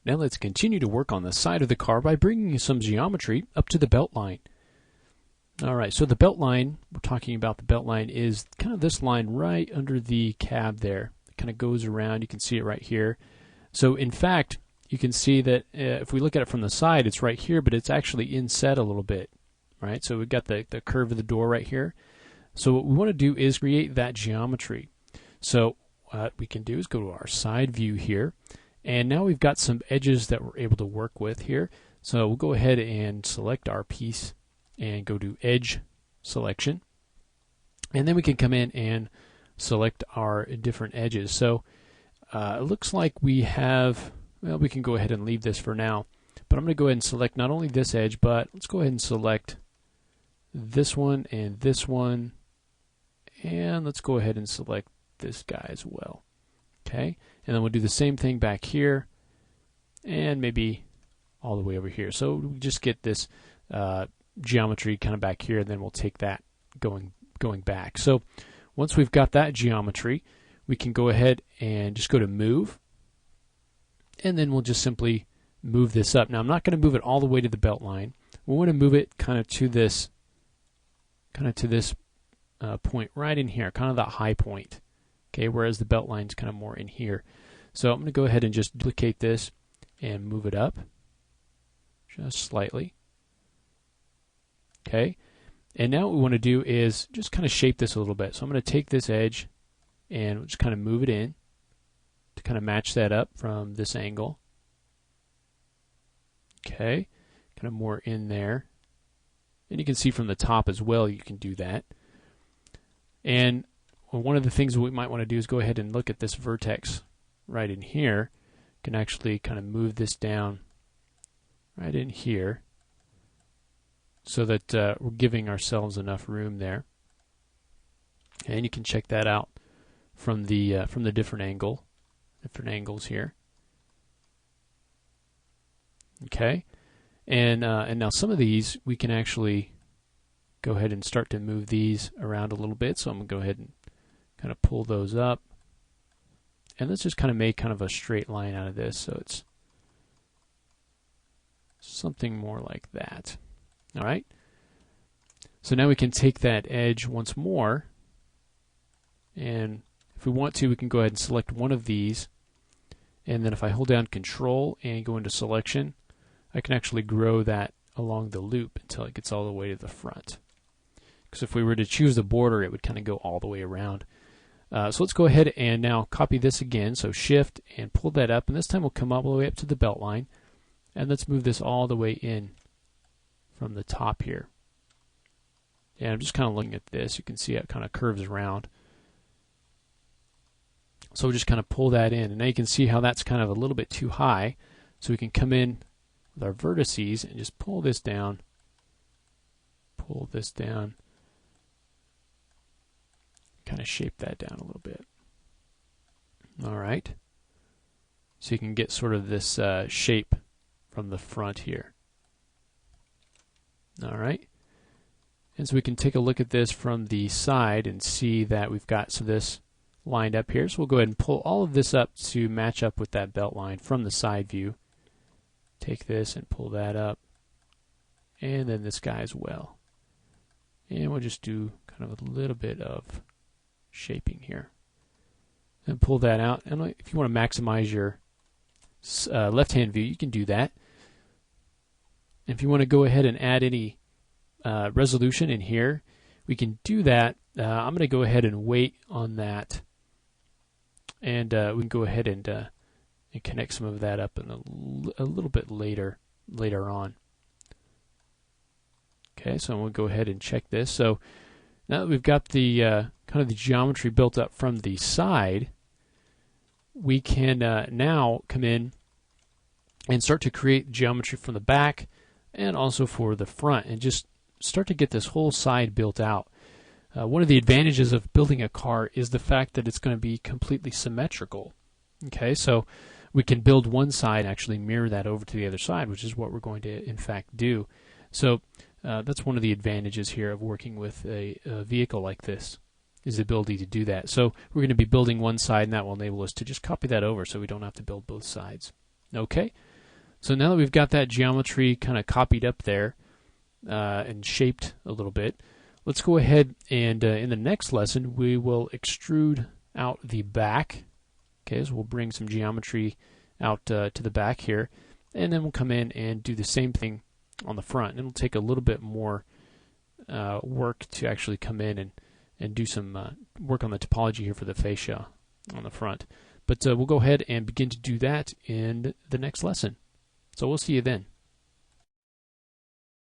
Now let's continue to work on the side of the car by bringing some geometry up to the belt line. Alright, so the belt line, we're talking about the belt line, is kind of this line right under the cab there. It kind of goes around, you can see it right here. So in fact, you can see that if we look at it from the side, it's right here, but it's actually inset a little bit. Right, so we've got the curve of the door right here. So what we want to do is create that geometry. So what we can do is go to our side view here. And now we've got some edges that we're able to work with here. So we'll go ahead and select our piece and go to Edge Selection. And then we can come in and select our different edges. So it looks like we have, well, we can go ahead and leave this for now. But I'm going to go ahead and select not only this edge, but let's go ahead and select this one and this one. And let's go ahead and select this guy as well. Okay, and then we'll do the same thing back here and maybe all the way over here. So we just get this geometry kind of back here, and then we'll take that going back. So once we've got that geometry, we can go ahead and just go to Move, and then we'll just simply move this up. Now I'm not going to move it all the way to the belt line. We want to move it kind of to this point right in here, kind of that high point. Okay, whereas the belt line's kind of more in here. So I'm going to go ahead and just duplicate this and move it up just slightly. Okay, and now what we want to do is just kind of shape this a little bit. So I'm going to take this edge and just kind of move it in to kind of match that up from this angle. Okay, kind of more in there. And you can see from the top as well, you can do that. And one of the things we might want to do is go ahead and look at this vertex right in here. You can actually kind of move this down right in here so that we're giving ourselves enough room there. And you can check that out from the different angles here. Okay, and now some of these we can actually go ahead and start to move these around a little bit. So I'm going to go ahead and kind of pull those up, and let's just kind of make kind of a straight line out of this, so it's something more like that. All right, so now we can take that edge once more, and if we want to, we can go ahead and select one of these, and then if I hold down Control and go into Selection, I can actually grow that along the loop until it gets all the way to the front. Because if we were to choose the border, it would kind of go all the way around. So let's go ahead and now copy this again. So Shift and pull that up, and this time we'll come all the way up to the belt line. And let's move this all the way in from the top here. And I'm just kind of looking at this. You can see it kind of curves around. So we'll just kind of pull that in. And now you can see how that's kind of a little bit too high. So we can come in with our vertices and just pull this down. Pull this down. Kind of shape that down a little bit. All right. So you can get sort of this shape from the front here. All right. And so we can take a look at this from the side and see that we've got some of this lined up here. So we'll go ahead and pull all of this up to match up with that belt line from the side view. Take this and pull that up. And then this guy as well. And we'll just do kind of a little bit of shaping here. And pull that out. And if you want to maximize your left-hand view, you can do that. If you want to go ahead and add any resolution in here, we can do that. I'm going to go ahead and wait on that. And we can go ahead and connect some of that up in a little bit later on. Okay, so we'll go ahead and check this. So now that we've got the kind of the geometry built up from the side, we can now come in and start to create geometry from the back and also for the front, and just start to get this whole side built out. One of the advantages of building a car is the fact that it's going to be completely symmetrical. Okay, so we can build one side and actually mirror that over to the other side, which is what we're going to in fact do. So that's one of the advantages here of working with a vehicle like this, is the ability to do that. So we're going to be building one side, and that will enable us to just copy that over so we don't have to build both sides. Okay, so now that we've got that geometry kind of copied up there and shaped a little bit, let's go ahead and in the next lesson we will extrude out the back. Okay, so we'll bring some geometry out to the back here, and then we'll come in and do the same thing on the front. And it'll take a little bit more work to actually come in and do some work on the topology here for the fascia on the front. But we'll go ahead and begin to do that in the next lesson. So we'll see you then.